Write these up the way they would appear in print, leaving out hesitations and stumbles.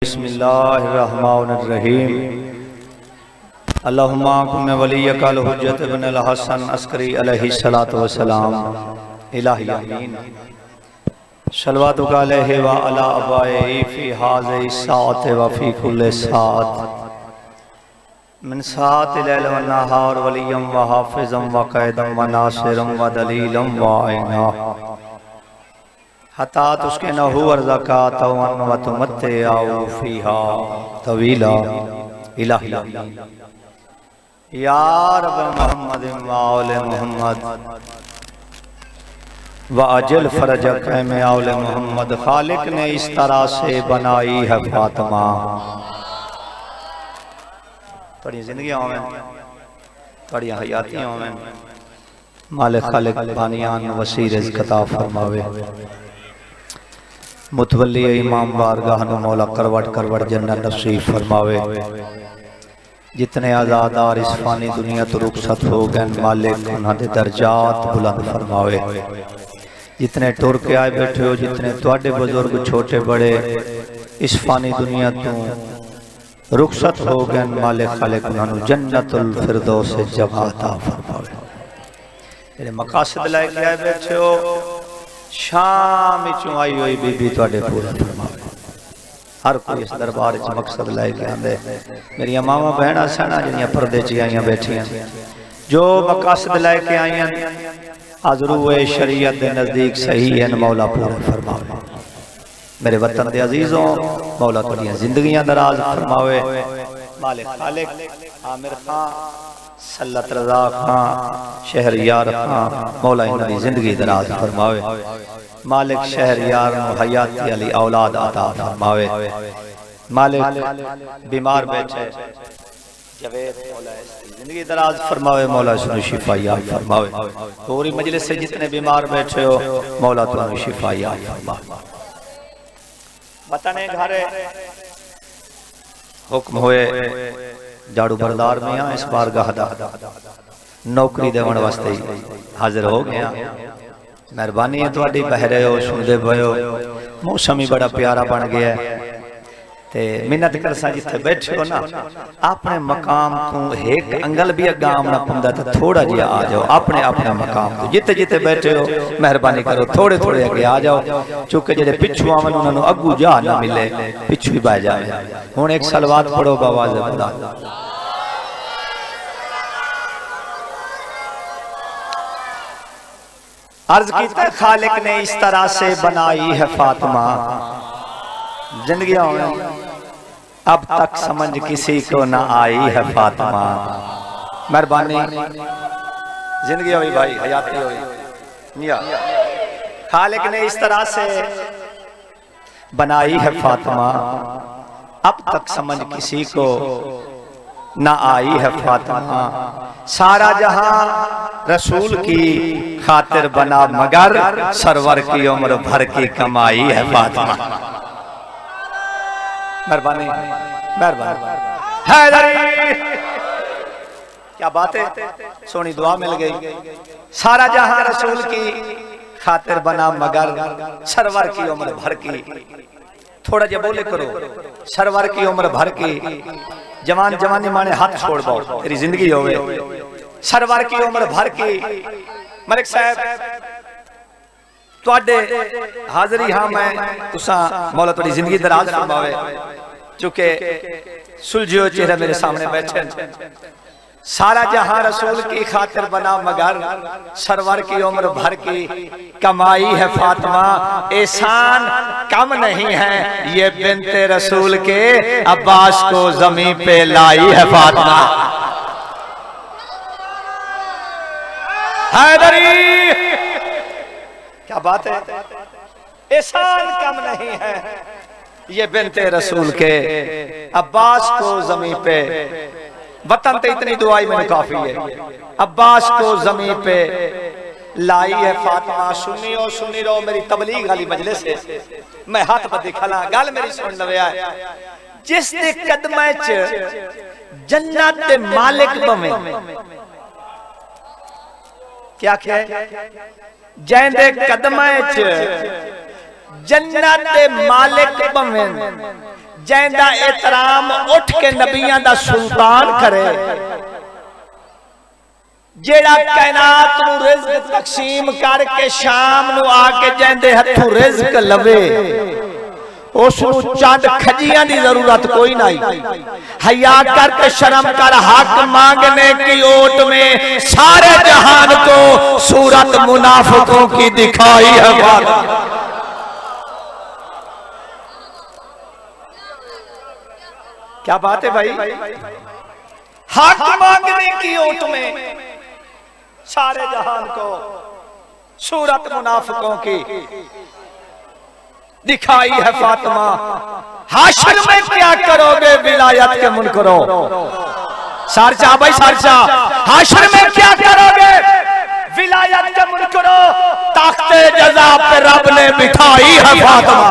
बिस्मिल्लाहिर्रहमानिर्रहीम। अल्लाहुम्मा कुन वलियकल हुज्जत इब्नुल हसन अस्करी अलैहिस्सलातु वस्सलाम। इलाही आमीन। सल्लल्लाहु अलैहि व अला अबाई फी हाज़िहि साअत व फी कुल्लि साअत मिन साअति लैल व नहार वलियम व हाफिज़म व क़ैदम व नासिरम व दलीलम व आइना हता तुस्के नहु अर्ज़का तवन व तुमत्ते आओ फीहा तवीला। इलाही या रब मोहम्मद व आले मोहम्मद व अजल फरजक में आले मोहम्मद। खालिक ने इस तरह से बनाई है फातिमा। थोड़ी जिंदगी में थोड़ी हयातियों में मालिक खालिक बानियान वसी रिज़्क़ अता फरमावे। मुतवल्ली इमाम बारगाह नु मौला करवट करवट जन्नत नसीब फरमावे। जितने आज़ादार इस फानी दुनिया तो रुखसत हो गए मालिक उन्हां दे दर्जात बुलंद फरमावे। जितने टुर के आए बैठे हो, जितने तुहाडे बुजुर्ग छोटे बड़े इस फानी दुनिया तो रुखसत हो गए मालिक खालिक उन्हां नु जन्नतुल फिरदौस जगह अता फरमावे। जेड़े मकासद लेके आए बैठे हो शाम चो आई हुई बीबी तुहाडे पूरा फरमावे। हर कोई इस दरबार च मकसद लेके आंदे। मेरिया मावा बहना सना जिहड़ियां पर्दे च आईयां बैठियां जो मकासद लेके आईयां अज़रूए शरीयत दे नजदीक सही है मौला पूरा फरमावे। मेरे वतन दे अजीजों मौला तुहाडियां जिंदगियां दराज फरमावे। मालिक खालिक आमिर खां सल्लत रज़ा खां शहरयार खां मौला इन्हां दी जिंदगी दराज फरमावे। मालिक शहरयार नु हयाती अली औलाद अता फरमावे। मालिक बीमार बैठे जवेद मौला जिंदगी दराज फरमावे। मौला सुनु शिफा याद फरमावे। पूरी मजलिस से जितने बीमार बैठे हो मौला तुहानू शिफा याद फरमावे। वतने घरे हुक्म होए झाड़ू बरदार में इस बार गाहदा नौकरी देवन वास्ते हाजिर हो गया। मेहरबानी है तुहाडी बहरे हो सुनदे पयो। मौसम ही बड़ा प्यारा बन गया ते मिन्नत करसा जिथे बैठे हो ना अपने मकाम तू एक अंगल भी अगा आमना पंदा तो थोड़ा जिहा आ जाओ। अपने अपने मकाम तो जिते जिते बैठे हो मेहरबानी करो थोड़े थोड़े अगे आ जाओ। चूंकि जेडे पिछू आवन उन्होंने अगू जा ना मिले पिछू ही बह जाए। हुण एक सलवात पढ़ो बावाज़ खुदा। अर्ज कीता खालिक ने इस तरह से बनाई है फातिमा। जिंदगी में अब तक समझ किसी को ना आई है फातिमा। मेहरबानी जिंदगी हुई भाई हयाती हुई मियां। खालिक ने इस तरह से बनाई है फातिमा। अब तक समझ किसी को ना आई है फातिमा। सारा जहां रसूल की खातिर बना मगर सरवर की उम्र भर की कमाई है फातिमा। मेहरबानी मेहरबानी हैदरी क्या बात है। सोनी दुआ मिल गई। सारा जहां रसूल की खातिर बना मगर सरवर की उम्र भर की। थोड़ा जा बोले करो सरवर की उम्र भर की। जवान जवानी माने हाथ छोड़ दो तेरी जिंदगी होवे। सरवर की उम्र भर की। मलिक साहब तुहाडे हाजिरी हाँ मैं तुसा मौला तुहाडी जिंदगी दराज फरमावे। चूंकि सुलझियो चेहरा मेरे सामने बैठे। सारा जहां रसूल की खातिर बना मगर सरवर की उम्र भर की कमाई है फातिमा। एहसान कम नहीं है ये बिन्ते रसूल के अब्बास को जमीन पे लाई है फातिमा। हैदरी क्या बात है। एहसान कम नहीं है ये बिन्ते रसूल के अब्बास को जमीन पे। वतन ते इतनी दुआई में काफी है। अब्बास को जमीन पे लाई है फातिमा। सुनी रहो मेरी तबलीग वाली मजलिस है। मैं हाथ बदी खला गल मेरी सुन लवे। जिस दे कदम च जन्नत दे मालिक बवे क्या क्या जैंदे कदम च जन्नत दे मालिक बवें जैंदा एहतराम उठ के नबियां दा सुल्तान करे, जेड़ा कायनात नू रिज़्क तकसीम करके शाम नू आके जैंदे हथों रिज़्क लवे, उसनू चंद खजियां दी जरूरत कोई नहीं। हया करके शर्म कर, हक मांगने की ओट में सारे जहान को सूरत मुनाफिकों की दिखाई है। क्या बात है भाई, हक मांगने की ओट में सारे जहान को सूरत मुनाफिकों की दिखाई है फातिमा। हाशर में क्या करोगे विलायत के मुनकरो, सारचा भाई सारचा, हाशर में क्या करोगे विलायत के मुनकरो, ताख्ते जज़ा पे रब ने बिठाई है फातिमा।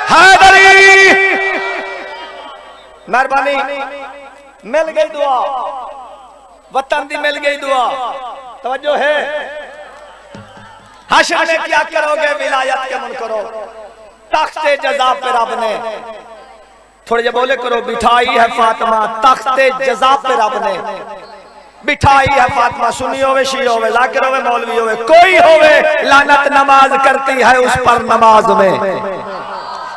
हैदरी मेहरबानी, मिल गई दुआ, वतन दी मिल गई दुआ, तवज्जो है। हाशर में क्या करोगे विलायत के मुनकरो, तख्ते जज़ा पे रब ने, थोड़े जे बोले करो, बिठाई है फातिमा तख्ते जज़ा पे रब ने बिठाई है फातिमा। सुनी होवे, शी होवे, जाकिर होवे, मौलवी होवे, कोई होवे, लानत नमाज करती है उस पर नमाज में।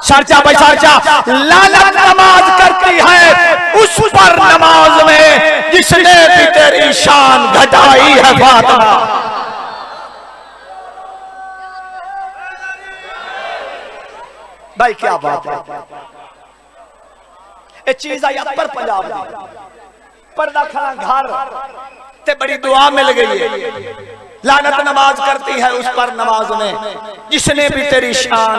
सरचा भाई सरचा, लानत नमाज करती है उस पर नमाज में जिसने भी तेरी शान घटाई है फातिमा। भाई क्या बात है, ये चीज आई अपर पंजाब दी, पर्दा खाना घर ते बड़ी दुआ मिल गई है। लानत नमाज करती है उस पर नमाज में जिसने भी तेरी शान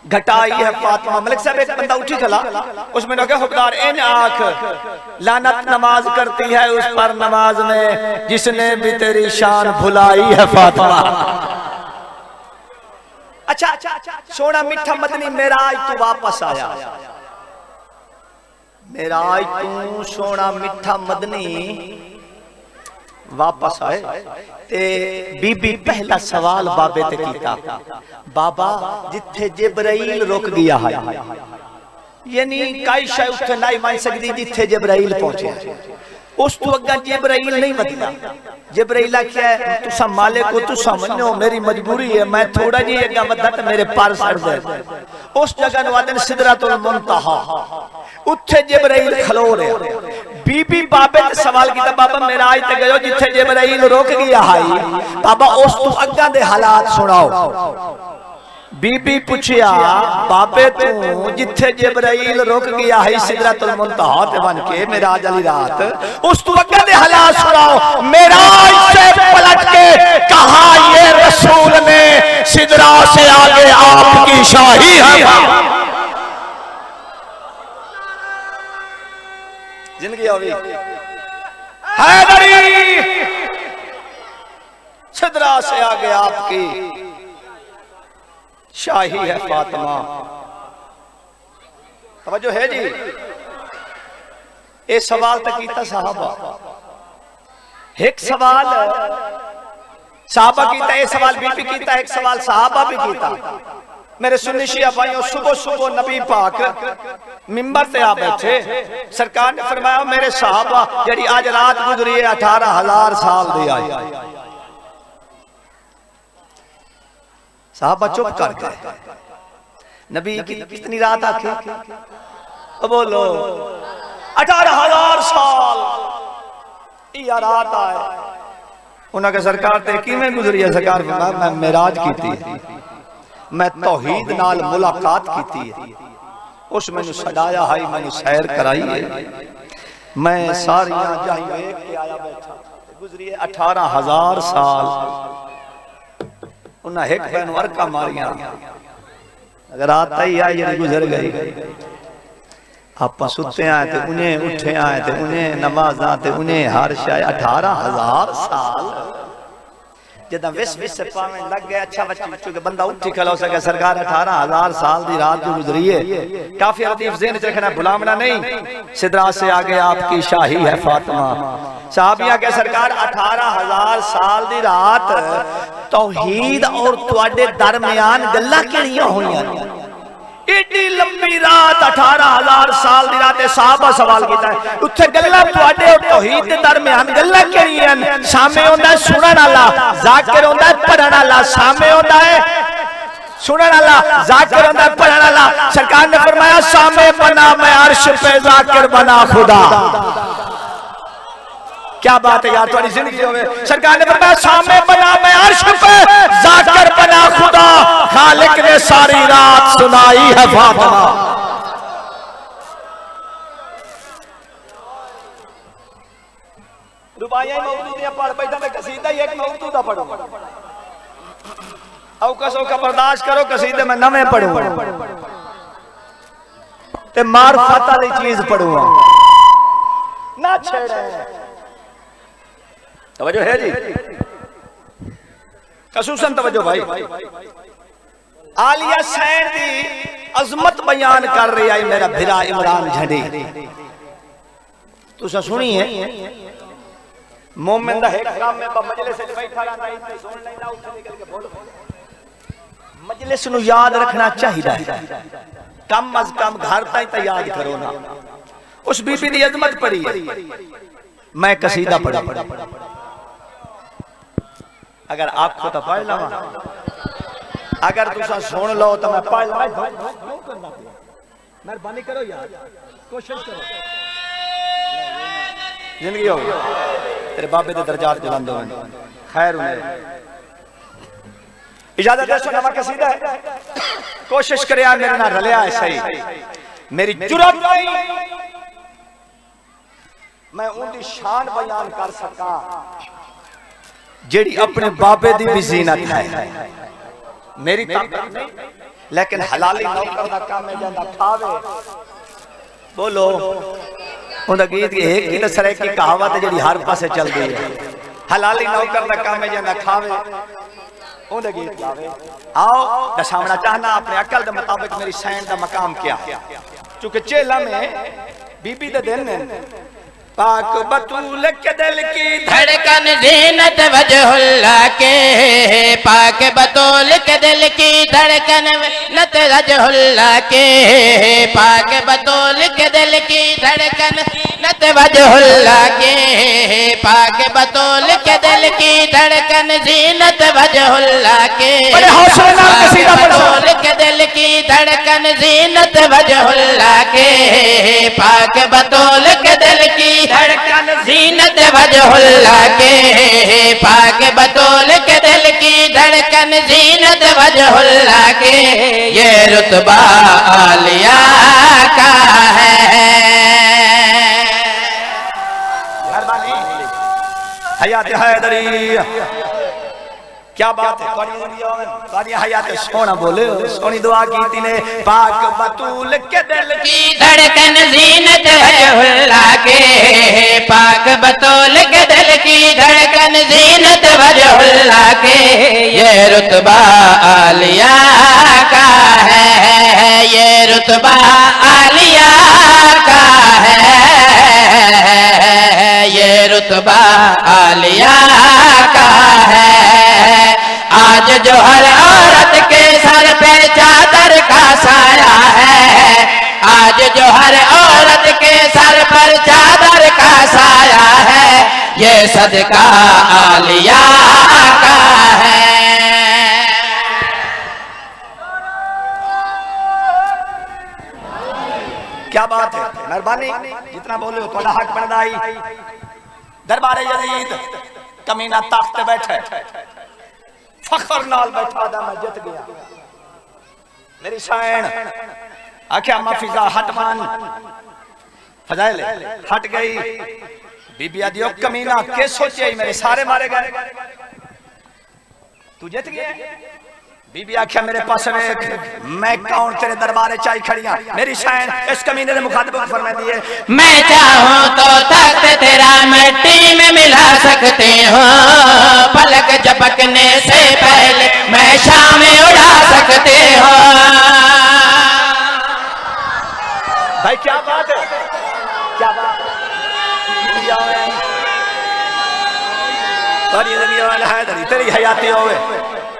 घटाई है फातिमा। मलिक साहब एक बंदा उठी खला, उसमें ना क्या हुक्मदार इन आंख, लानत नमाज करती है उस पर नमाज में जिसने भी तेरी शान भुलाई है फातिमा। अच्छा सोना मिठा मदनी मेराज तू वापस आया, मेराज तू सोना मिठा मदनी वापस आए ते बीबी पहला सवाल बाबे ते कीता, बाबा जिथे जिब्राइल रुक गया है, यानी कई शय उथे नहीं मान सकती जिथे जिब्राइल पहुंचे, उस तो अगर जिब्राइल नहीं बदला। जिब्राइल क्या है, तुसा मालिक को तुसा मनो, मेरी मजबूरी है, मैं थोड़ा जी अगर वधत मेरे पर सड़ जाए। उस जगह वादन सिदरतुल मुंतहा, उथे जिब्राइल खलो रहा। बीबी बाबे ते सवाल किया, बाबा मेरा आज तक गयो जिथे जिब्राइल रोक गया है, बाबा उस तो अगा दे हालात सुनाओ। बीबी पूछिया, बाबे तू जिथे जिब्राइल रुक गया है सिदरतुल मुंतहा ते बन के मेराज वाली रात, उस तू अगे दे हालात सुनाओ। मेराज से पलट के कहा ये रसूल ने सिदरा से आगे आपकी शाही है। जिंदगी होगी हैदरी, सिदरा से आगे आपकी शाही है फातिमा। तवज्जो है जी, ये सवाल तक कीता साहबा, एक सवाल साहबा कीता, एक सवाल बीबी कीता, एक सवाल साहबा भी कीता। मेरे सुन्नी शिया भाइयों, सुबह सुबह नबी पाक मिंबर पे आ बैठे, सरकार ने फरमाया मेरे साहबा जड़ी आज रात गुजरी है 18,000 साल दी आई। साहबा चुप कर गए। नबी की कितनी रात आखिर, बोलो 18,000 साल या रात आए। उन्होंने सरकार ते किवें गुजरी है? सरकार मैं मेराज की थी, मैं तौहीद नाल मुलाकात की थी, उस मैनू सजाया है, मैनू सैर कराई है, मैं सारियां जाई वेख के आया बैठा। गुजरी है 18,000 साल। उन्हें एक बैन वर्का मारिया, अगर रात ही आई जी गुजर गई। आप सुते आए थे, उन्हें उठे आए थे, उन्हें नमाजा थे, उन्हें हर शाय 18,000 साल। जदा विस विस से पावे लग गया, अच्छा बच्चे के बंदा उठी खड़ा हो सके। सरकार 18,000 साल की रात जो गुजरी है, काफी लतीफ ज़हन च रखना, भुलामना नहीं। सिदरा से आगे आपकी शाही है फातिमा। साहबिया के सरकार 18,000 साल की रात तौहीद और तुहाडे दरमियान गल्लां किहड़ियां होईयां ने? एडी लंबी रात 18,000 साल दी रात साहबा सवाल कीता है उत्थे गल्लां तुहाडे और तौहीद दे दरमियान गल्लां किहड़ियां ने? सामे होंदा है सुनन वाला, जाकिर होंदा है पढ़न वाला। सामे होंदा है सुनन वाला, जाकिर होंदा है पढ़न वाला। सरकार ने फरमाया सामे बना मैं अर्श पे, जाकिर बना खुदा। क्या बात है यार, तुम्हारी जिंदगी होवे। सरकार ने फरमाया सामे बना मैं अर्श पे, जाकिर बना खुदा। खालिक ने सारी रात सुनाई है फातिमा। रुबाइयां मौजूदियां पढ़ बैठा मैं कसीदा ही एक मौजूद दा पढ़ूं। औकस औका बर्दाश्त करो, कसीदे में नवे पढ़ूं ते मार्फत वाली चीज पढ़ूं ना छेड़े। तवज्जो है जी, खसूसन तवज्जो भाई। आलिया सैन दी अजमत बयान कर रही है मेरा भिरा इमरान झंडी। तुसा सुनी है मोमिन दा एक काम में मजलिस में बैठा रहना इत्ते सुन लेना, उठ निकल के बोल। मजलिस नु याद रखना चाहिए, कम अज कम घर ताई तो याद करो ना। उस बीबी दी अजमत पढ़ी है, मैं कसीदा पढ़ा। अगर आखो तो पढ़ लवा, अगर तुसा सुन लो तो मैं पढ़ लवा। मेहरबानी करो यार, कोशिश करो। जिंदगी हो तेरे बाबे दे दर्जात बुलंद होवे। खैर इजाजत दे, सुना कसीदा है। कोशिश करे मेरे नाल रलिया है सही। मेरी जुरत नहीं मैं उनकी शान बयान कर सका जेड़ी अपने बाबे दी भी ज़ीनत है। मेरी ताकत नहीं, लेकिन हलाली नौकर दा काम है जांदा खावे। बोलो उनका गीत एक ही दस रहे की कहावत जेड़ी हर पासे चलदी है। हलाली नौकर दा काम है जांदा खावे, उनका गीत गावे। आओ दसावना चाहना अपने अकल दे मुताबिक मेरी सैन दा मकाम क्या। चूंकि चेला में बीबी दे दिन ने पाक बतूल के दिल की धड़कन ज़ीनत वजहुल्लाह के, पाक बतूल के दिल की धड़कन ज़ीनत वजहुल्लाह के, पाक बतूल के दिल की धड़कन ज़ीनत वजहुल्लाह के, पाक बतूल के दिल की धड़कन ज़ीनत वजहुल्लाह के, बतूल के दिल की धड़कन ज़ीनत वजहुल्लाह के, पाक बतूल के दिल की धड़कन ज़ीनत वजहुल्लाह के, पाक बतूल के दिल की धड़कन ज़ीनत वजहुल्लाह के। ये रुतबा आलिया का है। हयात हैदरी क्या बात है। तुम्हारी हयात सोना बोले, सोनी दुआ की ने। पाक बतूल के दिल की धड़कन ज़ीनत वजहुल्लाह के, पाक बतूल के दिल की धड़कन ज़ीनत वजहुल्लाह के। ये रुतबा आलिया का है, ये रुतबा आलिया का है, ये रुतबा आलिया का है। आज जो हर औरत के सर पे चादर का साया है, आज जो हर औरत के सर पर चादर का साया है, ये सदका आलिया का है। क्या बात है। मेहरबानी जितना बोले हो थोड़ा हक बनदा आई। दरबारे यजीद कमीना तख्त पे बैठे, फखर नाल बैठा दा मैं जित गया। मेरी सैन आख्या माफिजा हटमान फजाइल हट गई। बीबी आदियो कमीना के सोचे मेरे सारे मारे गए, तू जित गया। बीबी आख्या मेरे पास मैं कौन तेरे दरबारे चाई खड़ियां। मेरी सैन इस कमीने ने मुखातब फरमा दिए, मैं चाहूं तो तख्त तेरा मिट्टी में मिला सकते हो, पलक झपकने से पहले मैं शामें उड़ा सकते हो। भाई क्या बात है, क्या बात है। हैदरी तेरी हयाती होवे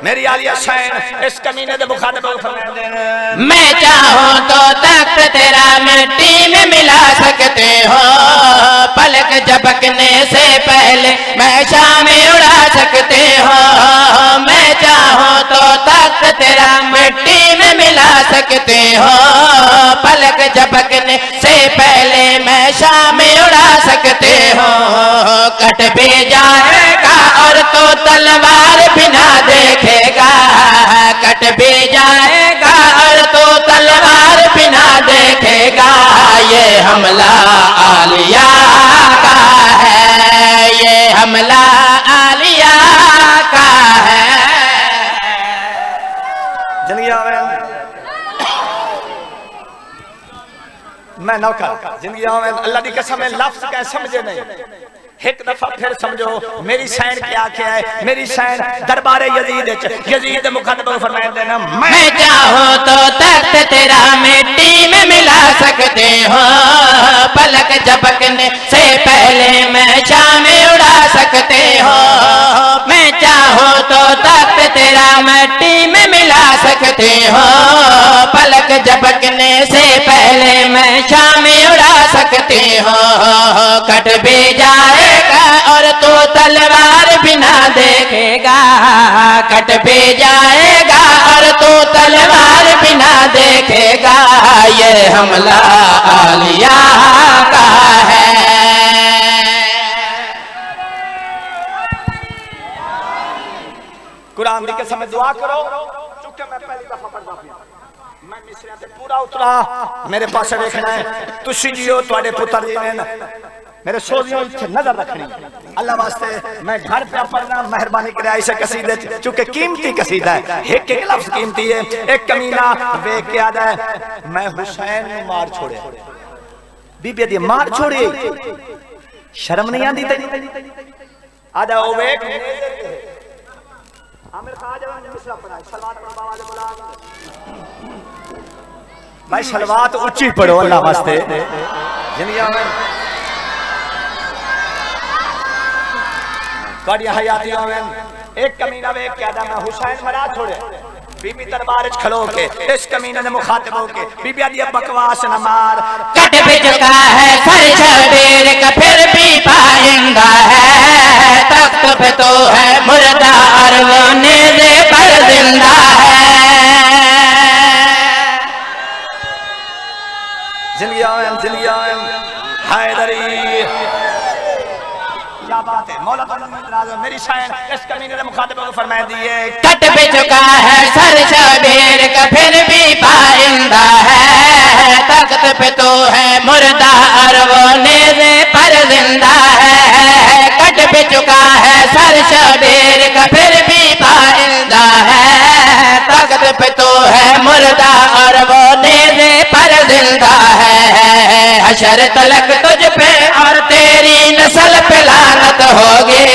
मेरी आलिया सैन इस कमीने दे मुखातिब फरमाते हैं मैं चाहूं तो तख्त तेरा मिट्टी में मिला सकते हो, पलक झपकने से पहले मैं शाम उड़ा सकते हो। मैं चाहूं तो तख्त तेरा मिट्टी में मिला सकते हो, पलक झपकने से पहले मैं शाम उड़ा सकते हो। कट भी जाएगा और तो तलवार बिना देखेगा, कट भी जाएगा और तो तलवार बिना देखेगा। ये हमला आलिया का है, ये हमला आलिया का है। जिंदगी में मैं नौकर जिंदगी में अल्लाह की कसम है लफ्ज क्या समझे नहीं। एक दफा फिर समझो मेरी सैन क्या क्या है। मेरी सैन दरबार यजीद मुखातिब फरमाते हैं मैं चाहूं तो तख्त तेरा मिट्टी में मिला सकते हो, पलक झपकने से पहले मैं शाम उड़ा सकते हो। मैं चाहूं तो तख्त तेरा मिट्टी में मिला सकते हो, पलक झपकने से पहले मैं शाम उड़ा सकते हो। कट भी जाएगा और तो तलवार बिना देखेगा, कट भी जाएगा और तो तलवार बिना देखेगा। ये हमला आलिया का है। कुरान दी कसम दुआ करो चूंकि मैं पहली दफा पढ़दा पिया मैं मिसरा ते पूरा उतरा मेरे पास देखना है तुसी जियो ਤੁਹਾਡੇ पुत्र जी ने मेरे सोजियों इत्थे नजर रखनी अल्लाह वास्ते मैं घर पे पढ़ना मेहरबानी करे इस कसीदे चूंकि कीमती कसीदा है एक एक लफ्ज कीमती है। एक कमीना देख के आदा है मैं हुसैन ने मार छोड़े बीबी दी मार छोड़ी शर्म नहीं आंदी तेरी आदा ओ वेख आमिर खान जब मिसरा पढ़ा सलवात पढ़ बाबा दे बुला भाई सलवात ऊंची पढ़ो अल्लाह वास्ते जिंदगी में बड़ी हयातियों में एक कमीना वे क्या था मैं हुसैन मरा छोड़े बीबी दरबार च खलो के इस कमीने ने मुखातिब होके बीबी दी बकवास न मार कट भी चुका है सर शबीर का फिर भी पाएंगा है, तख्त पे तो है मुर्दा और वो नेज़े पर जिंदा है। जिंदगी हैदरी क्या बात है मौला मेरी शान इस कमीने ने मुखातिब को फरमा दिए कट भी चुका है सर शबीर का फिर भी पाइंदा है, तख्त पे तो है मुर्दा और वो नेज़े पर जिंदा है। कट भी चुका है सर शबीर का फिर भी पाइंदा है, तख्त पे तो है मुर्दा और वो नेज़े पर जिंदा है। हशर तलक तुझ पे और तेरी नस्ल पे लानत होगी,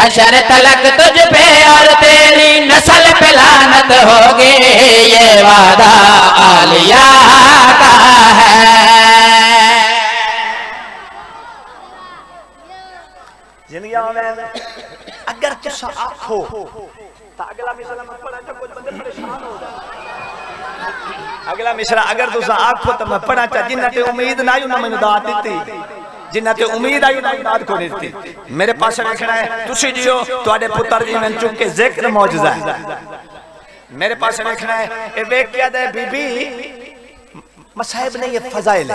हशर तलक तुझ पे और तेरी नस्ल पे लानत होगी। ये वादा आलिया का है। जिंदगी में अगर तुसा आखो तो अगला मिसरा में पढ़ा तो कुछ बंदे परेशान हो जाए। अगला मिसरा अगर तुसा आखो तो मैं पढ़ा चा जिन्ना ते उम्मीद ना ना मैंने दात दी जिन्ना ते उम्मीद आई ना दात को नहीं दी। मेरे पास रखना है तुसी जियो ਤੁਹਾਡੇ पुत्र जी ने चुके जिक्र मौजूदा है। मेरे पास रखना है ए वेख क्या दे बीबी मसाइब नहीं ये फजाइल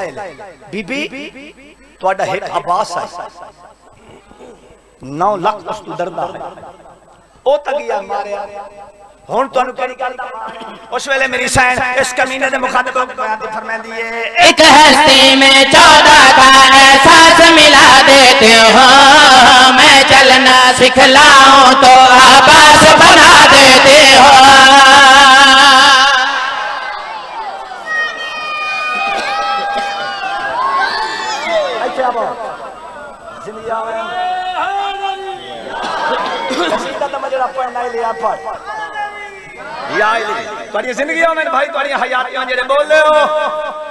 बीबी ਤੁਹਾਡਾ एक अब्बास है 9 लाख उस तू डरदा है ओ तगिया मारिया हुन तुहानू केड़ी गल उस वेले मेरी सैन इस कमीने दे मुखातिब को बयान फरमांदी है एक हस्ती में 14 का एहसास मिला देते हो, मैं चलना सिखलाऊं तो आबास बना देते हो। अच्छा बाबा जिंदगी में कसीदा तो मजरा पढ़ना ही लिया पढ़ तुम्हारी जिंदगी में भाई तुम्हारी हयातियां जेड़े बोल रहे हो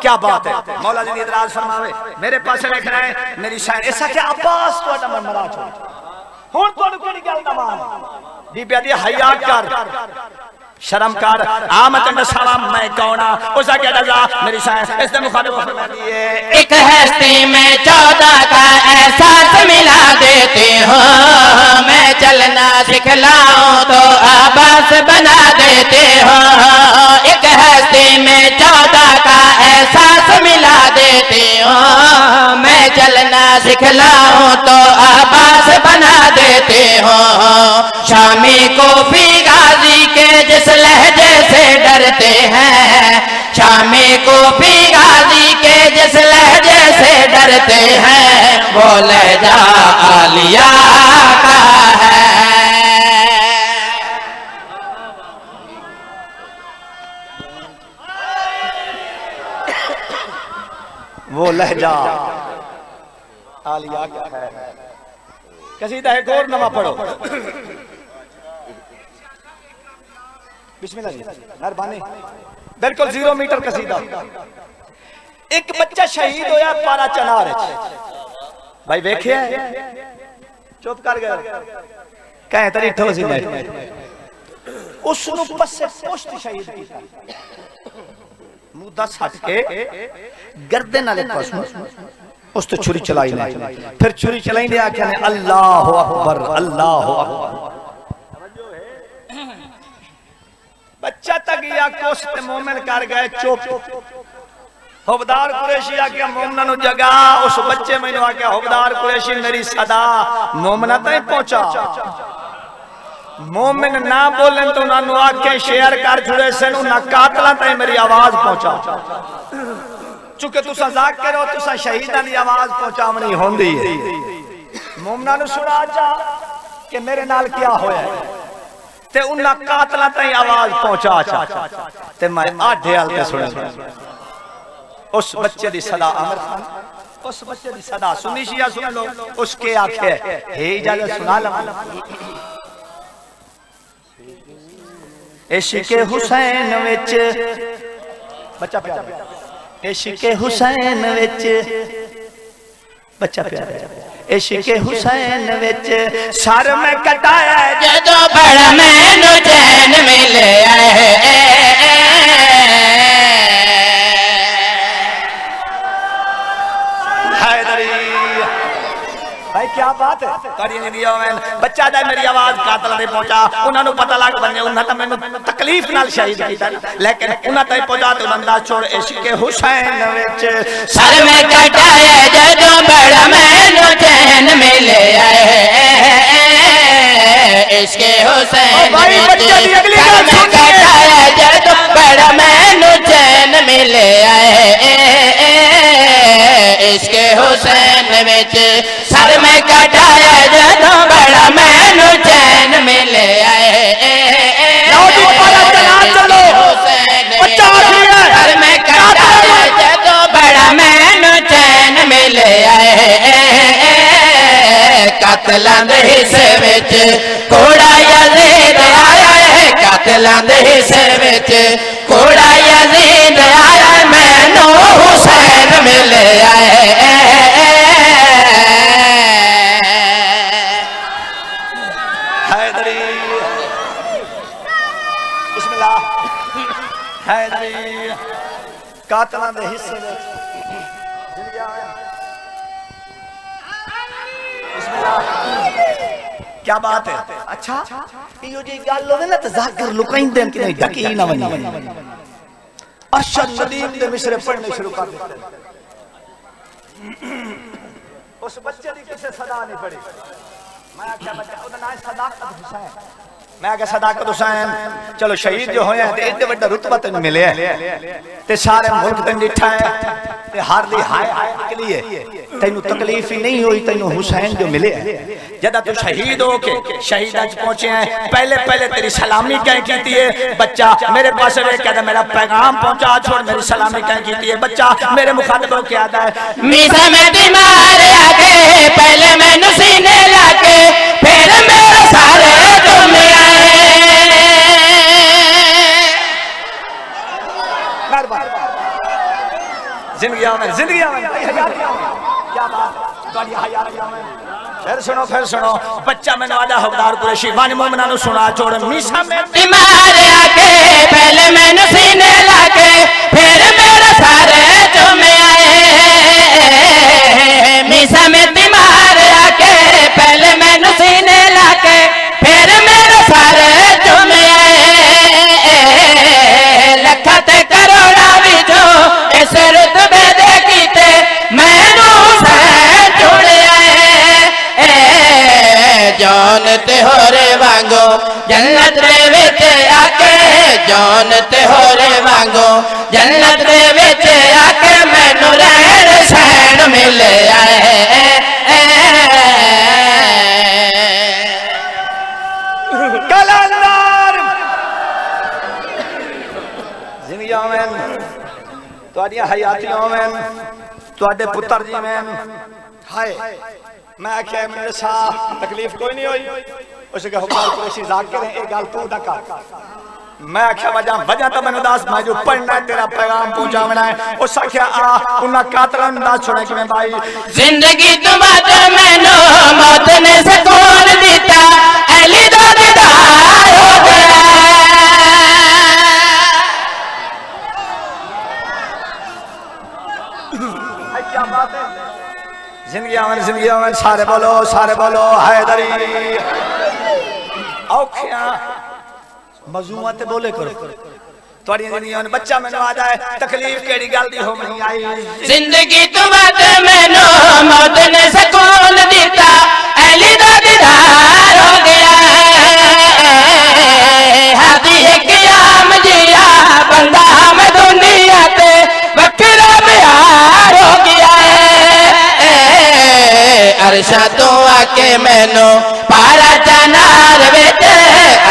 क्या बात है। मौला जी इतराज फरमावे मेरे पास रखना है मेरी शान ऐसा क्या अब्बास तो मन मरा छोड़ हुण तुहानू किहड़ी गल दा माण बीबी दी हया कर शर्म कर आ मैं तन्ने दसावा मैं कौन आ उसका क्या दसा मेरी शान इसने मुखातिब फरमाती है एक हस्ती में 14 का एहसास मिला देती हूँ मैं चलना सिखलाऊं तो आवाज बना देती हूँ एक हस्ती में 14 का एहसास मिला देती हूँ मैं चलना सिखलाऊं तो आवाज बना देती हूँ शामी कोफी गाजी के जिस लहजे से डरते हैं शामी कोफी गाजी के जिस लहजे से डरते हैं वो लहजा आलिया का है वो लहजा आलिया का है कसीदा एक और नवा पढ़ो बिस्मिल्लाह जी मेहरबानी बिल्कुल 0 मीटर कसीदा एक बच्चा शहीद होया पारा चनार भाई वेखिया चुप कर गया कहे तरी ठो सी उसनु पस्से पुष्ट शहीद कीता मुद्दा सट के गर्दन वाले पास उस तो छुरी चलाई ने फिर छुरी चलाई ने आख्या ने अल्लाह अकबर अल्लाह अकबर बच्चा तक या कोस्त मोमिन कर गए चुप हुबदार कुरैशी आके मोमिना नु जगा उस बच्चे मैनू आके हुबदार कुरैशी मेरी सदा मोमिना तक पहुंचा मोमिन ना बोलन तो उन्होंने आके शेयर कर छुड़े से ना कातला तक मेरी आवाज पहुंचा चूंकि तुसा जाकिर हो तुसा शहीदां दी आवाज पहुंचावनी होंदी है मोमिना नु सुना जा कि मेरे नाल क्या होया ते उन्ना कातला तई आवाज पहुंचा ते मैं आधे हाल ते सुन उस बच्चे दी सदा अमर खान उस बच्चे दी सदा सुनी शिया सुन लो उसके आखे हे इजाजत सुना ला इश्क़े हुसैन विच बच्चा प्यारा इश्क़े हुसैन विच बच्चा प्यारा इश्क़े हुसैन विच सर में कटाया जो बड़ा मैनू चैन मिले भाई क्या बात है बच्चा जाए मेरी आवाज कातल दे पहुंचा उन्होंने पता लग बने उन्होंने मैंने तकलीफ नाल शहीद किया लेकिन उन्होंने तक पहुंचा तो बंदा छोड़ इश्क़े हुसैन विच सर में कटाया जो बड़ा मैनू चैन मिले इश्क़े हुसैन विच सर में कटाया जो बड़ा मैनू चैन मिले इश्क़े हुसैन विच सर में कटाया जो बड़ा मैनू चैन मिले सर में कटाया जो बड़ा मैनू चैन मिले कतलां दे हिस्से विच कोड़ा यज़ीद आया है कतलां दे हिस्से विच कोड़ा यज़ीद आया मैनू हुसैन मिले कातलां दे हिस्से क्या बात है अच्छा यो जी गल होवे ना त जाकिर लुकाइंदे कि नहीं ढकी ना वनी अरशद नदीम दे मिसरे पढ़ने शुरू कर दिते उस बच्चे दी किसे सदा नहीं पड़ी मैं आख्या बच्चा ओदा नाम सदाकत हुसैन मैं आख्या सदाकत हुसैन चलो शहीद जो होया ते एडे बड़ा रुतबा तैनू मिले ते सारे मुल्क तैनू दिठा है ते हर दी हाय हाय निकली है तैनू तकलीफ ही नहीं हुई तैनू हुसैन जो मिले जदा तू शहीद हो के शहीदा च पहुंचे हैं पहले पहले तेरी सलामी कह कीती है बच्चा मेरे पास वे कहदा मेरा पैगाम पहुंचा छोड़ मेरी सलामी कह कीती है बच्चा मेरे मुखातिब हो के आता है मीसा में बीमार आके पहले मैनू सीने लाके फिर मेरे सारे तुम आए जिंदगी में क्या बात है तुम्हारी हयात फिर सुनो बच्चा मैंने आदा हकदार कुरैशी वानी मोमिना नु सुना छोड़ मीसा में बीमार आके पहले मैंने सीने लाके फिर मेरे सारे चुमे आए मीसा में बीमार आके पहले मैंने सीने लाके फिर मेरे सारे चुमे आए लखते करोड़ा बिचो इस रुतबे दे कीते मैनू से जुड़े आए जान ते होरे वांगो जन्नत दे विच आके जान ते होरे वांगो जन्नत दे विच आके मैनू रहन सहन मिले आए कलंदर जिंदगी में तुहाडियां हयातियां में तुहाडे पुत्र जी में हाय मैं आख्या मेरे सा तकलीफ कोई नहीं हुई उसके हुक्म कुरैशी जाकिर है एक गाल तू ना कर मैं आख्या वजह तो मैंने दास मैं जो पढ़ना है तेरा पैगाम पहुंचावना है उस आख्या आ उन्ना कातरन ना छोड़े कि मैं भाई जिंदगी तुम्हारे मैनू मौत ने सुकून दिता अली दा दीदार हो गया क्या बात है जिंदगी में सारे बोलो हैदरी औखियां मजूमा ते बोले करो तोड़ी जिंदगी में बच्चा मैंने आ जाए तकलीफ केड़ी गल दी हो नहीं आई जिंदगी तुम्हारे मैनू मौत ने सुकून दिता अली दा दीदार हो गया हादी एक आम जिया बंदा हम दुनिया ते वखरा प्यार हो गया अरशा तो आके मैनू पारा चनार विच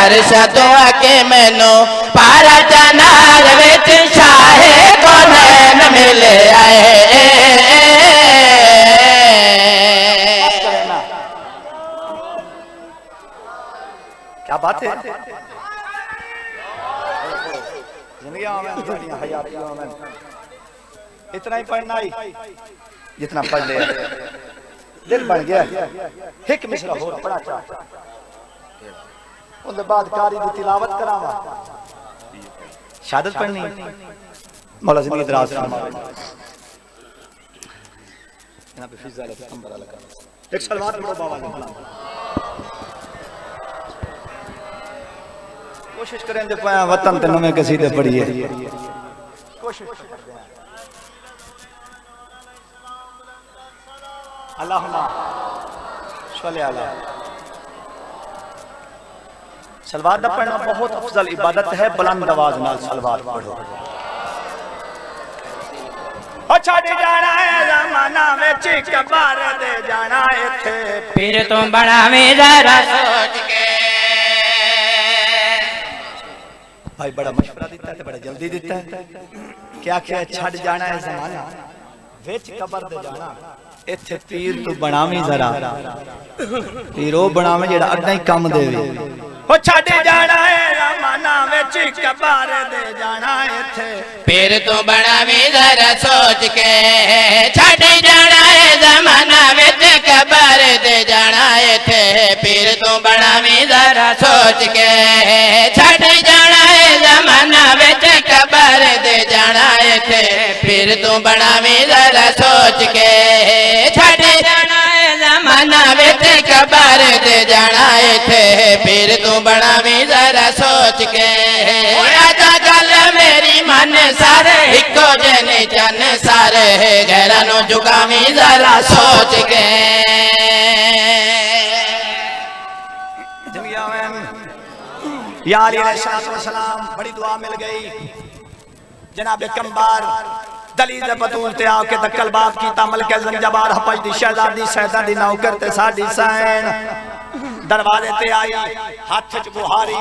अरशा तो आके मैनू पारा चनार विच शाहे कौनैन मिले आए क्या बात है जिंदगी में हयातियों में इतना ही पढ़ना ही जितना पढ़ लिया दिल बन गया एक मिसरा हो पढ़ा चाहता उनके बाद कारी की तिलावत करावा शहादत पढ़नी मौला जिंदगी दराज फरमावे यहां पे फिजा लगा अंबर लगा एक सलवात पढ़ो बाबा ने कोशिश करें दे पाया वतन ते नवे कसीदे पढ़िए कोशिश करते हैं अल्लाहुम्मा सल्ली अला सलवात दा पढ़ना बहुत अफजल इबादत है बुलंद आवाज नाल सलवात पढ़ो ओ छाड़े जाना है जमाना विच कबार दे जाना इथे फिर तुम बनावे जरा सोच के भाई बड़ा मशवरा दिता है बड़ा जल्दी दिता है क्या क्या छड़ जाना है जमाना विच कबर दे जाना इथे पीर तू बनावी जरा पीरो बनावे जेड़ा अड्डा ही काम देवे ओ छड़ जाना है जमाना विच कबर दे जाना इथे फिर तू बनावे जरा सोच के छड़ जाना है जमाना विच कबर दे जाना इथे फिर तू बनावे जरा सोच के छड़ जाना है जमाना विच कबर दे जाना इथे फिर तू बनावे जरा सोच के छड़ जाना है जमाना विच कबर दे जाना इथे फिर तू बनावे जरा सोच के आजा गल मेरी मन सारे इको जने जन सारे गैरा नु झुकावी जरा सोच के या अली अलैहिस्सलाम बड़ी दुआ मिल गई जनाब कम्बार दलील बतूल ते आके दक्कल बाप की तमल के जंजबार हपज दी शहजादी सैदा दी नौकर ते साडी सैन दरवाजे ते आई हाथ च बुहारी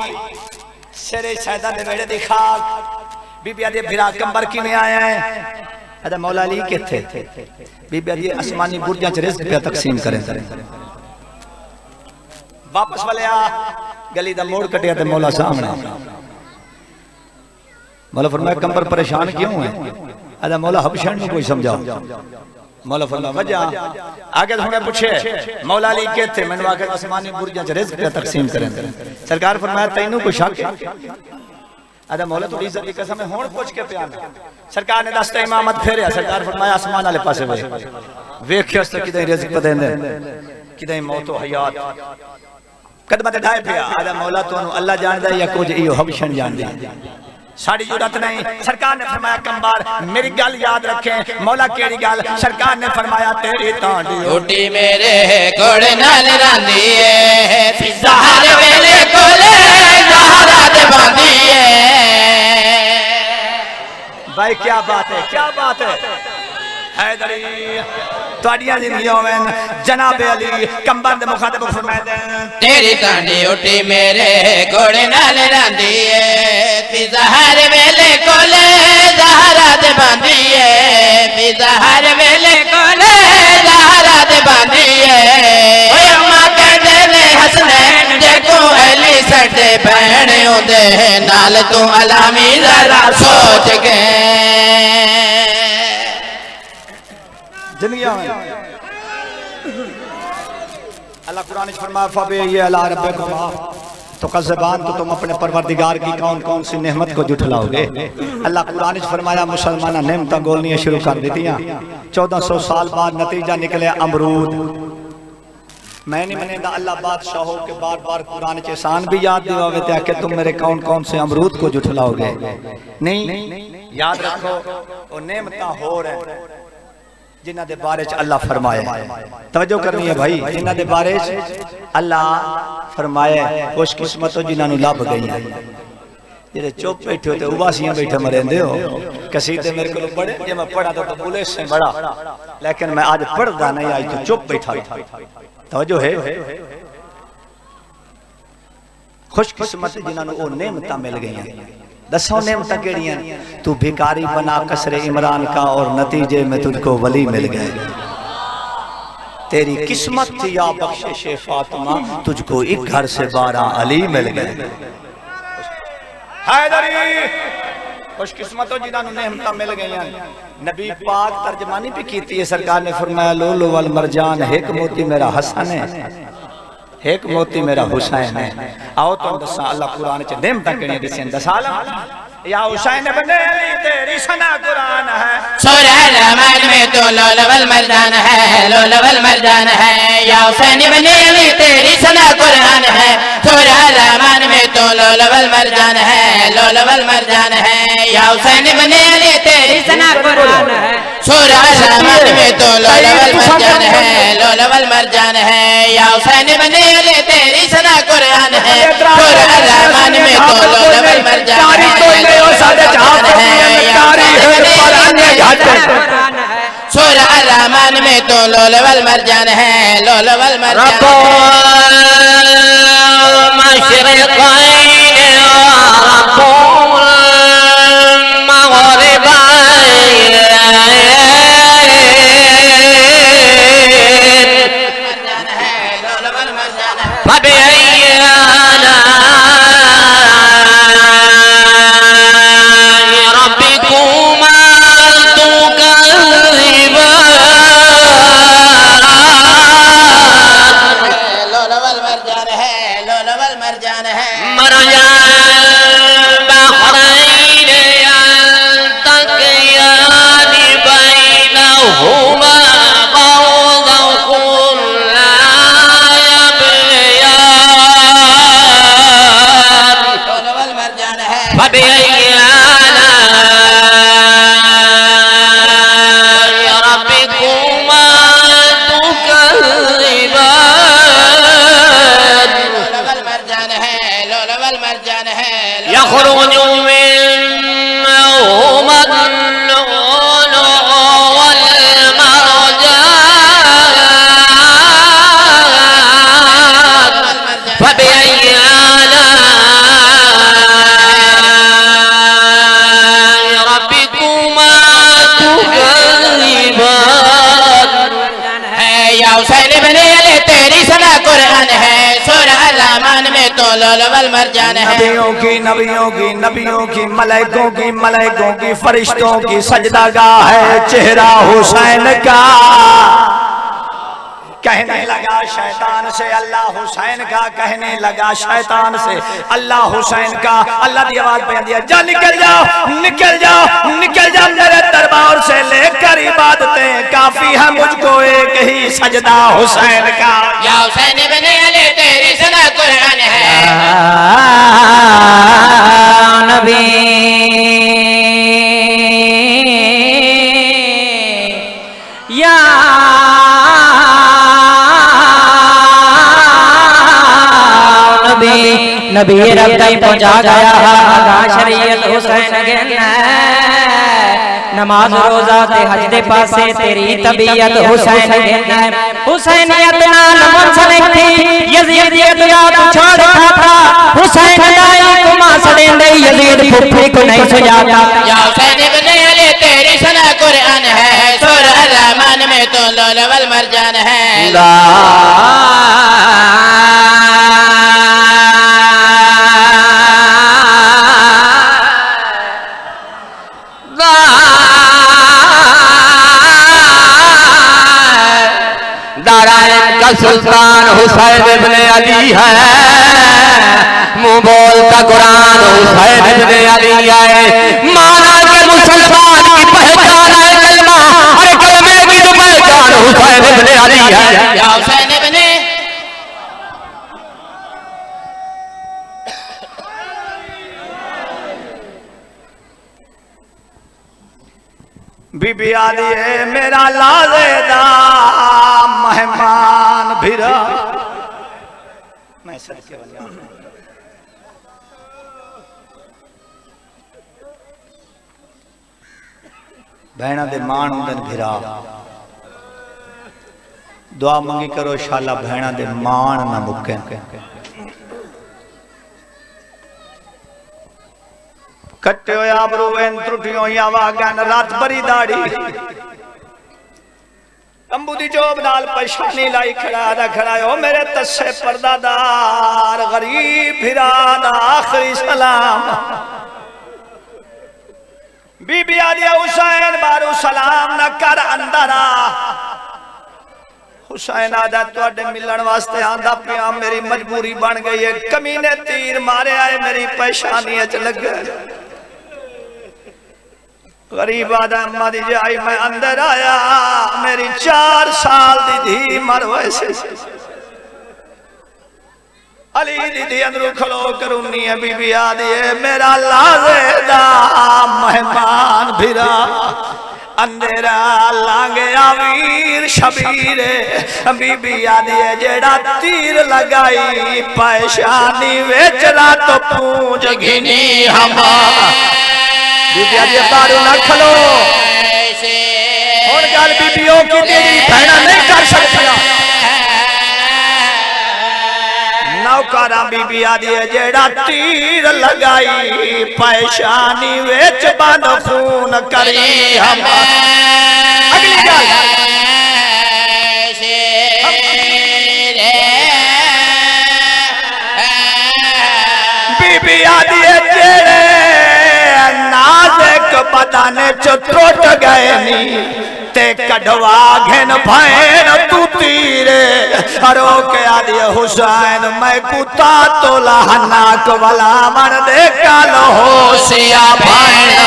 सिरे सैदा दे वेड़े दी खाक बीबी आदि भिरा कंबर किवें आया है अदा मौला अली किथे बीबी आदि आसमानी बुर्जां च रिज़्क पे तकसीम करें वापस वाले आ गली दा मोड़ कटिया ते मौला सामने मौला फरमाया कंबर परेशान क्यों है अदा मौला हबशण को कोई समझाओ मौला फरमाया वजह आगे तो हमें पूछे मौला अली के थे मैंने आके आसमानी बुर्जां च रिज़्क़ पे तकसीम करें सरकार फरमाया तैनू कोई शक है आदा मौला तो इज्जत की कसम है हुण पूछ के पिया सरकार ने दस्ता इमामत फेरिया सरकार फरमाया आसमान वाले पासे वेखियो तो किदे रिज़्क़ पे देंदे किदे मौत व हयात कदम ते ढाए पिया आदा मौला तो अल्लाह जानदा या कुछ इयो हबशन जानदा साड़ी जरूरत नहीं सरकार ने फरमाया कंबार मेरी गल याद रखें मौला केड़ी गल सरकार ने फरमाया तेरी तांडी उठी मेरे कोड़ नाल रांदी है ज़हर वेले कोले ज़हरा दे बांधी है भाई क्या बात है हैदरी तोड़ियां जिंदगियां में जनाब अली कंबर दे मुखातब फरमाते तेरी तांडी उठी मेरे कोड़ नाल रांदी है ज़हर वेले कोले ज़हरा दे बांधी है ज़हर वेले कोले ज़हरा दे बांधी है ओए अम्मा कहदे ने हसनैन देखो अली सड़े बहन ओदे नाल तू अलामी जरा सोच के जिंदगियां में अल्लाह कुरान में फरमाया फबे ये अला रब्बिकुम तो कज़बान तो तुम अपने परवरदिगार की कौन कौन सी नेमत को जुठलाओगे अल्लाह कुरान में फरमाया मुसलमान नेमत गोलनियां शुरू कर दीतियां 1400 साल बाद नतीजा निकले अमरूद मैं नहीं मनेगा अल्लाह बादशाह हो के बार बार कुरान च एहसान भी याद दिवावे ते आके तुम मेरे कौन कौन से अमरूद को जुठलाओगे नहीं याद रखो वो नेमतां हो रहे जिन्हां दे बारे च अल्लाह फरमाया तवज्जो करनी है भाई जिन्हां दे बारे च अल्लाह फरमाया खुशकिस्मत हो जिन्हां नु लभ गई जेडे चुप बैठे हो ते उबासियां बैठे मरेंदे हो कसीदे मेरे को पढ़े जे मैं पढ़ा तो बुले से बड़ा लेकिन मैं आज पढ़दा नहीं आज तो चुप बैठा तवज्जो है खुशकिस्मत जिन्हां नु ओ नेमतां मिल गईयां दसों नेमत केड़ियां तू भिखारी बना कसरे इमरान का और नतीजे में तुझको वली मिल गए तेरी किस्मत थी या बख्शिश फातिमा तुझको एक घर से 12 अली मिल गए हैदरी खुशकिस्मत जिन्हां नु नेमतां मिल गईयां नबी पाक तर्जमानी भी कीती है सरकार ने फरमाया लोलो वल मरजान एक मोती मेरा हसन है एक मोती मेरा हुसैन है आओ तुम दसा अल्लाह कुरान च नेमतां केड़ियां दसन दसाला या हुसैन बने अली तेरी सना कुरान है सूरह रहमान में तो लोल वल मरजान है लोल वल मरजान है या हुसैन बने अली तेरी सना कुरान है सूरह रहमान में तो लोल वल मरजान है लोल वल मरजान है या हुसैन बने अली तेरी सना कुरान है सूरह रहमान में तो लोल वल मरजान है लोल वल मरजान है या हुसैन बने अली तेरी सना कुरान है सूरह रहमान में तो लोल वल मरजान है सूरह रहमान में तो लोल वल मरजान है लोल वल मरजान मशरिक़ैन रब्बुल मग़रिबैन फबिअय्यि आलाइ रब्बिकुमा तुकज़्ज़िबान लुलुल वल मरजान है। नबियों की मलाइकों की फरिश्तों की सजदागाह है चेहरा हुसैन का। कहने लगा शैतान से अल्लाह हुसैन का, कहने लगा शैतान से अल्लाह हुसैन का। अल्लाह की आवाज बयान दिया, जा निकल जाओ निकल जाओ निकल जाओ, मेरे दरबार से लेकर इबादतें काफी है मुझको एक ही सजदा हुसैन का। या हुसैन इब्ने अली तेरी सना कुरान है। नबी या नबी रब तक पहुंचा गया शरीयत हुसैन गिन नमाज रोजा ते हज दे पासे तेरी तबीयत हुसैन गिन हुसैनियत नाल मुंसलिक थी यजीदियत दा तू छोड़ था हुसैन दाई को मासड़े दे यजीद फुफी को नहीं सुझाता। या हुसैन इब्ने अली तेरी सना कुरान है। सूरह रहमान में तो लुलुल वल मरजान है। सुल्तान हुसैन इब्ने अली है, मुंह बोलता कुरान हुसैन इब्ने अली है। माना के मुसलमान की पहचान है कलमा, हर कलमे की तो पहचान हुसैन इब्ने अली है। या हुसैन इब्ने बीबी आदि है मेरा लाजेदा मेहमान भिरा। मैं सदके बन जाऊं बहना दे मान उदन भिरा, दुआ मंगी करो शाला बहना दे मान ना मुके। कट्टे हो आबरू एन त्रुटियों या वागन रात भरी दाढ़ी अंबू दी जोब नाल परेशानी लाई खड़ा हो मेरे तस्से पर्दादार गरीब फिरा दा आखिरी सलाम। बीबी आलिया हुसैन बारू सलाम न कर अंदर आ। हुसैन आदा तुहाडे मिलन वास्ते आंदा पिया, मेरी मजबूरी बन गई है, कमीने तीर मारे आए मेरी परेशानी च लग गए। गरीब आदा अम्मा दी जाई मैं अंदर आया, मेरी 4 साल दी धी मर वैसे अली दीदी अंदरू खलो करूनी है। बीबी आदि है मेरा लाजेदा मेहमान भिरा, अंधेरा लांगे वीर शबीरे। बीबी आदि है जेड़ा तीर लगाई परेशानी वेच रात पूंज घिनी हमा। बीबी आदि बारू न खलो और गल बीबियों की तेरी भैना नहीं कर सकती। नौकरा बीबी आदि जेड़ा तीर लगाई परेशानी वेच बन खून करी हम। अगली गल बीबी आदि जेड़े नाज़ुक बदन च टूट गए नी ते कढ़वा घेन भैन तू तीरे हरो के आदि हुसैन मैं कुत्ता तो लहनाक वाला मन दे कल हो सिया भैन।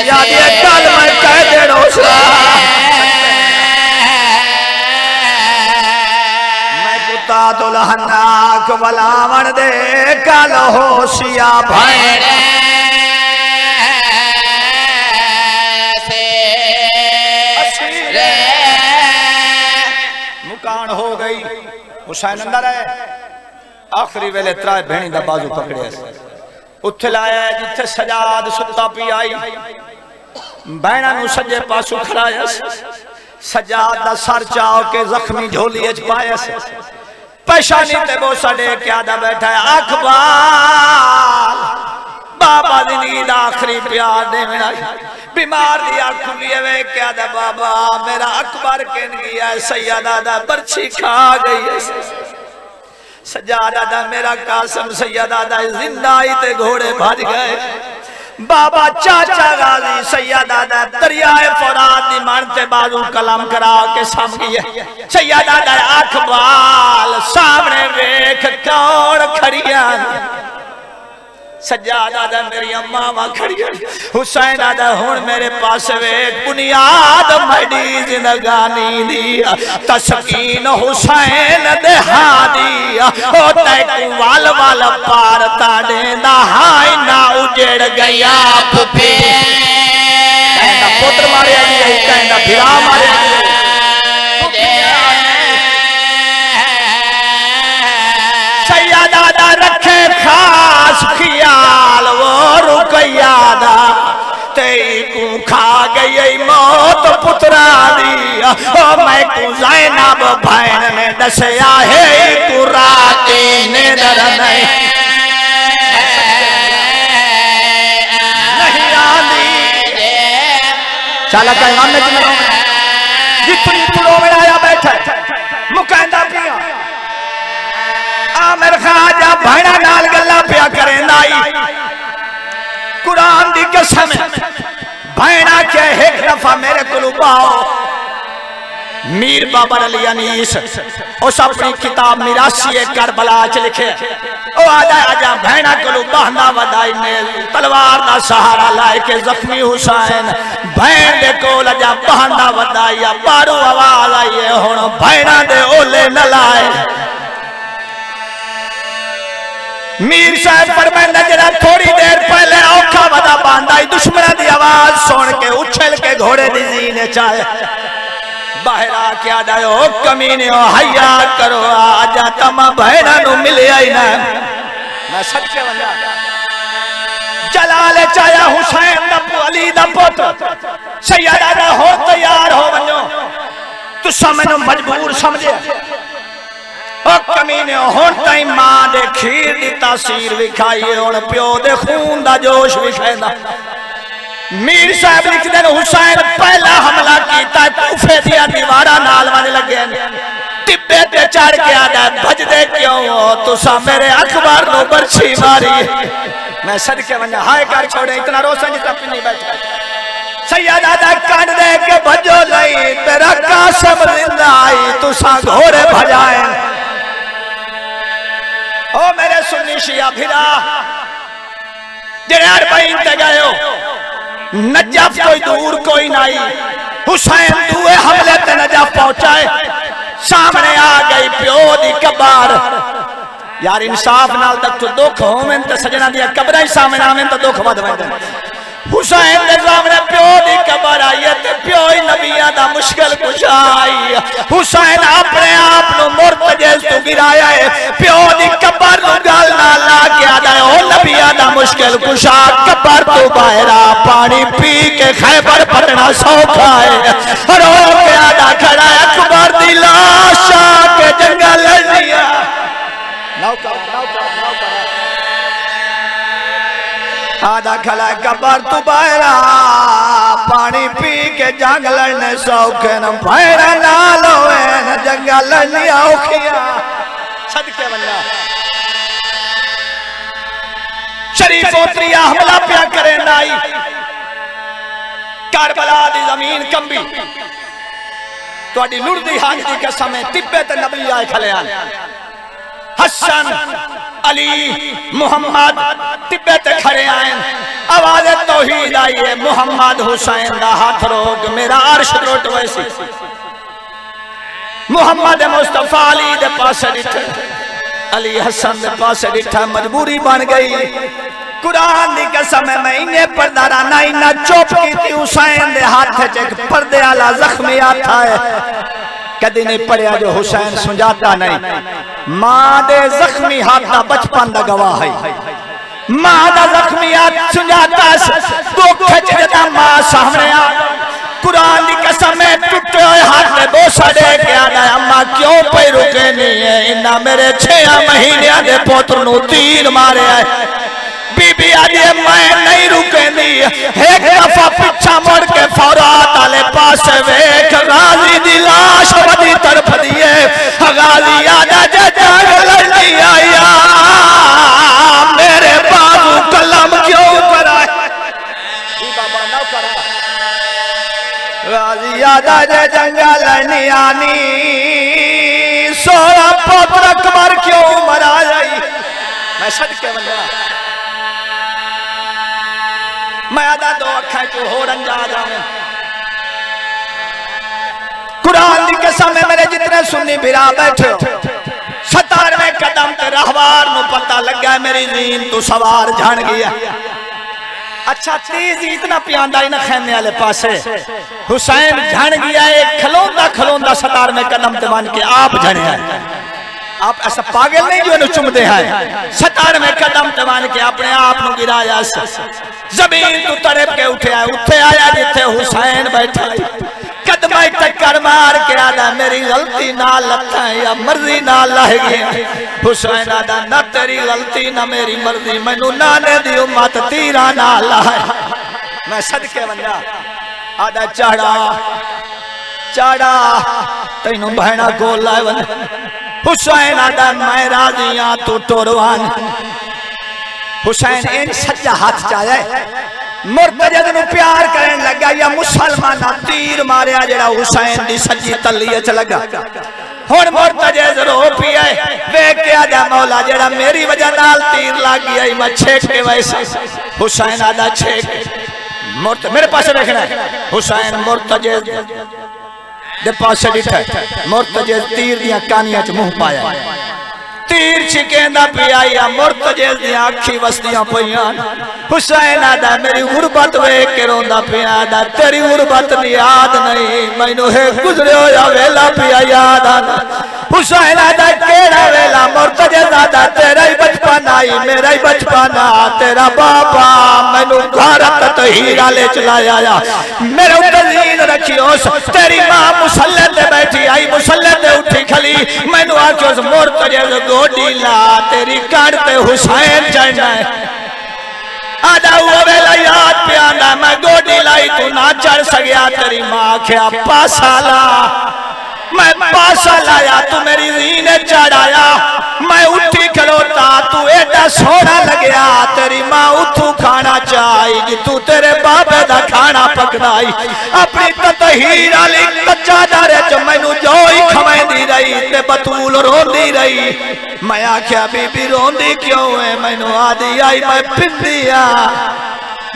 याद कल मैं कह दे रोसा मैं कुत्ता तो लहनाक वाला मन दे कल हो सिया भैन। हो गई हुसैन अंदर है आखिरी वेले त्रै भेणी दा बाजू पकड़े उत्थे लाया जिथे सजाद सुता पी आई बहना नु सज्जे पासू खड़ाया सजाद दा सर चाव के जख्मी झोली च पाया पेशानी ते बोसा दे के आदा बैठा है अखबार बाबा दी नींद आखिरी प्यार देना बीमार दी आंख खुली है क्या दा बाबा मेरा अकबर कहन गया सैयदा दा बर्छी खा गई है। सज्जादा मेरा कासम सैयदा जिंदा ही ते घोड़े भज गए। बाबा चाचा गाजी सैयदा दरियाए फरात दी मानते बाजू कलम करा के सामने सैयदा आंख बाल सामने वेख कौन खड़िया सज्जादा मेरी अम्मा खड़िया हुसैन दादा हुण मेरे पास वेख बुनियाद मड़ी जिंदगानी दी तस्कीन हुसैन दे हादी ओ तैकू वाल वाल पार ताड़े दा हाय ना उजड़ गया पे कहना पुत्र मारे आई कहना भिरा मारे सैयदा रखे खास ख्याल वो रुकैया दा तेकू खा गई मौत पुत्रा दी ओ मैं को ज़ैनब भैन ने दसया है तू रात निंदर नहीं चला कहना में जितनी तुड़ो में आया बैठा मुकैंदा पिया आमिर खाजा भैना नाल गल्ला पिया करे नाई कुरान दी कसम भैना के एक दफा मेरे को पाओ मीर बाबर अली अनीस उस अपनी किताब मिरासी करबला च लिखे ओ आजा आजा भैना को बहना वदाई ने तलवार दा सहारा लाए के जख्मी हुसैन भैन दे कोल जा बहना वदाई बारू आवाज आई हुन भैना दे ओले न लाए मीर साहब फरमांदा जरा थोड़ी देर पहले औखा वदा बांधा दुश्मन की आवाज सुन के उछल के घोड़े दी जीने चाहे बाहर आके आयो कमीने हया करो आजा तमा बहना नु मिले आई ना मैं सच्चे बंदा जलाल चाया हुसैन दा अली दा पुत्र सैयदा दा हो तैयार हो वनो तुसा मैनू मजबूर समझे ओ कमीने हुण ताई मां दे खीर दी तासीर विखाई हुण प्यो दे खून दा जोश विखांदा मीर साहब लिखदे ने हुसैन पहला हमला कीता कूफे दी दीवारां नाल वज लगे टिब्बे ते चढ़ के आदा भजदे क्यों हो तुसा मेरे अखबार नु बरछी मारी मैं सदके वना हाय कर छोड़े इतना रोशन जितना पिन्नी बैठा सैयदा दा कांड दे के भजो लई तेरा कासम जिंदा आई तुसा घोड़े भजाए ओ मेरे सुन्नी शिया फिरा जेड़े अरबईन ते गए हो नजफ कोई दूर कोई नहीं हुसैन दुए हमले ते नजफ पहुंचाए सामने आ गई प्यो दी कब्र यार इंसाफ नाल तक तो दुख होवें ते सजना दी कब्रां ही सामने आवें तो दुख वध वेंदे हुसैन दे सामने प्यो दी कब्र आई ते प्यो ही नबियां दा मुश्किल कुशा आई हुसैन अपने आप नु मुर्तजज तो गिराया है प्यो दी कब्र नु गल ना ला के आदा ओ नबियां दा मुश्किल कुशा कब्र तो बाहर पानी पी के खैबर पटना सौखा है रो के आदा खड़ा अकबर दी लाश के जंगल लिया नौका आदा खला कबर तू बाहरा पानी पी के जंग लड़ने सौखे न भैरा नाल होए न जंगल लड़नी औखिया सदके बल्ला शरीफ ओतरिया हमला पिया करे नाई करबला दी जमीन कंबी तोड़ी लुड़दी हाज दी कसम तिब्बे ते नबी आए खले आन हसन अली मुहम्मद तिब्बे ते खड़े आए आवाज तौहीद आई है मुहम्मद हुसैन दा हाथ रोक मेरा अर्श टूट वैसी मुहम्मद मुस्तफा अली दे पास डिठा अली हसन दे पास डिठा मजबूरी बन गई कुरान दी कसम मैं इने पर्दा राना इना चुप कीती हुसैन दे हाथ च एक पर्दे वाला जख्मी आता है कदी नहीं पढ़िया जो हुसैन सुंजाता नहीं मां दे जख्मी हाथ दा बचपन दा गवाह है मां दा जख्मी हाथ सुंजाता दुख च जदा मां सामने आ कुरान दी कसम में टूटे हुए हाथ में बोसा दे के आना अम्मा क्यों पे रुके नहीं है इन्ना मेरे 6 महीने दे पुत्र नु तीर मारे है बीबी आदि मैं नहीं रुकेंदी एक दफा पीछा मुड़ के फौरात वाले पास वेख गाजी दी लाश वदी तरफ दिए गाजी आदा जे जाग लड़नी गाजी यादा जे जंगल नियानी सोना पुत्र अकबर क्यों मरा जाई। मैं सदके वंदा मैं आदा दो अखां चो हो रंजा जावे। कुरान की कसम है मेरे जितने सुन्नी बिरा बैठे हो 17वें कदम ते रहवार नु पता लगा मेरी नींद तू सवार जान गया। अच्छा तेज इतना पियांदा इन खैमे वाले पासे हुसैन जान गया एक खलोंदा खलोंदा 17वें कदम ते मान के आप जने है। आप ऐसा पागल नहीं जो चुमते हैं 17वें कदम ते मान के अपने आप नु गिराया जमीन तू तड़प के उठे आया जिथे हुसैन बैठा कदम टक्कर मार के आदा मेरी गलती ना लथा या मर्जी ना लह गई। हुसैन आदा ना तेरी गलती ना मेरी मर्जी मैनू नाने दी उम्मत तीरा ना लाए। मैं सदके वंदा आदा चाड़ा चाड़ा तैनू बहना गोल लाए वंदा। हुसैन आदा मैं राजी हां तू टोरवान। हुसैन इन सज्जा हाथ चाया मुर्तजद नु प्यार करन लगा या मुसलमान तीर मारिया जेड़ा हुसैन दी सज्जी तली च लगा। हुन मुर्तजद रो पिया वेख के आदा मौला जेड़ा मेरी वजह नाल तीर लग गया मैं छेक के वैसा। हुसैन आदा छेक मेरे पास देखना हुसैन मुर्तजद दे पास डिठा मुर्तजद तीर दियां कानियां च मुंह पाया तीर छिकेंदा पिया या मुर्तजद दी आंखी वसदियां पईयां। हुसैन आदा मेरी गुरबत वेख के रोंदा पिया आदा तेरी गुरबत दी याद नहीं मैनू है गुजरे होया वेला पिया याद आदा। हुसैन आदा केड़ा वेला मुर्तजद आदा तेरा ही बचपन आई मेरा ही बचपन आ तेरा बाबा मैनू घर तहीरा ले चलाया मेरे ऊपर नींद रखियो तेरी मां मुसल्ले ते बैठी आई मुसल्ले ते उठी खली मैनू आखियो मुर्तजद गोडी ला तेरी कान पे हुसैन चढ़ना है। आदा वो वेला याद पे आना मैं गोडी लाई तू ना चढ़ सकिया तेरी मां आख्या पासा ला मैं पासा लाया तू मेरी रीने चढ़ाया मैं उठी खलोता तू एडा सोना लगया तेरी मां उठू खाना चाहेगी तू तेरे बाबे दा खाना पकड़ाई अपनी ततहीर वाली कच्चा दारे च मैनू जो ही खवेंदी रही ते बतूल रोंदी रही। मैं आख्या बीबी रोंदी क्यों है मैनू आदी आई मैं पिंदिया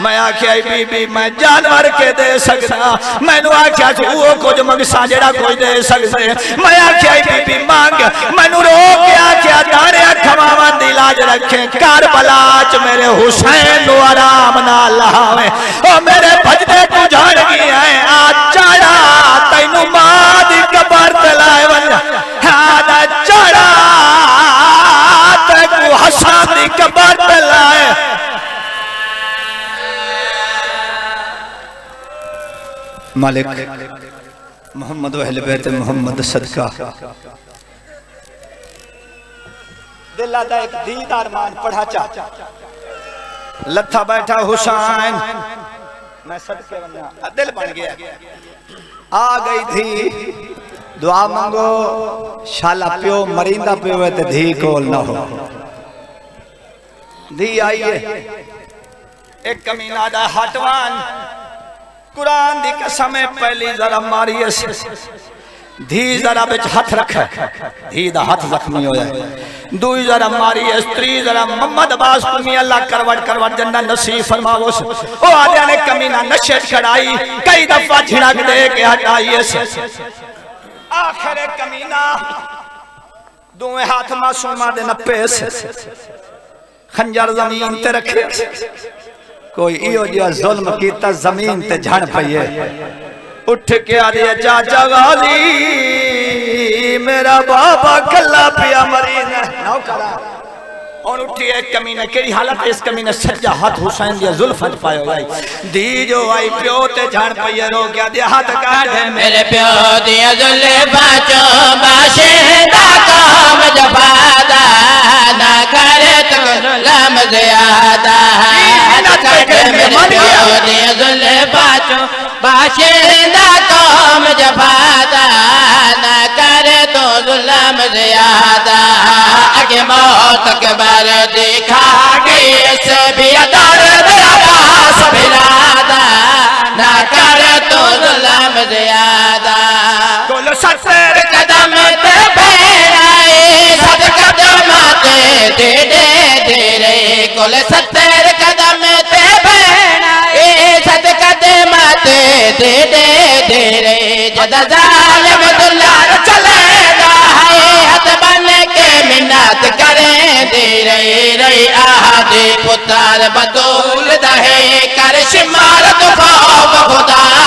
मैं आख्या बीबी मैं जानवर के दे सकता मैनू आख्या तू वो कुछ मंगसा जेड़ा कोई दे सकते मैं आख्या बीबी मांग मैनू रो के आख्या दाने खवावा दी लाज रखे करबला च मेरे हुसैन नु आराम ना लावे ओ मेरे भजदे तू जान गया है आ चढ़ा तैनू मां दी कबर ते लाए वंजा हादा चढ़ा तैनू हसन दी कबर ते लाए। मालिक मोहम्मद अहले बैत मोहम्मद सदका दिल दा एक दीदार मान पढ़ा चा लथा बैठा हुसैन मैं सदके वन्ना दिल बन गया आ गई थी दुआ मांगो शाला प्यो मरींदा पियो है ते धी कोल ना हो धी आई है एक कमीना दा हटवान कुरान दी कसम है पहली जरा मारी धी जरा बिच हाथ रखा धी दा हाथ जख्मी होया दूई जरा मारी स्त्री जरा मोहम्मद अब्बास कुमी अल्लाह करवट करवट जन्नत नसीब फरमावो ओ आदे ने कमीना नशे चढ़ाई कई दफा झिड़क दे के हटाई आखिर कमीना दोवें हाथ मासूमा दे नपे खंजर जमीन ते रखे कोई इो जिहा जुल्म कीता जमीन ते झड़ पईए उठ के आदे चाचा गाली मेरा बाबा कल्ला पिया मरीज नौकरा और उठी एक कमीने केड़ी हालत इस कमीने सज्जा हाथ हुसैन दिया जुल्फत पायो आई दी जो आई प्यो ते झड़ पईए रो गया दे हाथ काट मेरे प्यो दिया जुल्फा चो बाशिंदा काम जफादा ना करे तो जुल्म ज्यादा बाशिंदा कौम जफादा न करे तो जुल्म ज्यादा आगे मौत के बार दिखा के से भी दर्द अब्बास बिरादा न करे तो जुल्म ज्यादा कुल 70 कदम ते बेड़ाए सद कदम ते तेरे कुल 70 कदम ते बेड़ाए सद कदम ते तेरे जद जालिम दुलार चलेगा है हथ बन के मिन्नत करें दे रही आहा दे पुत्र बतूल दहे कर शिमार तो खुदा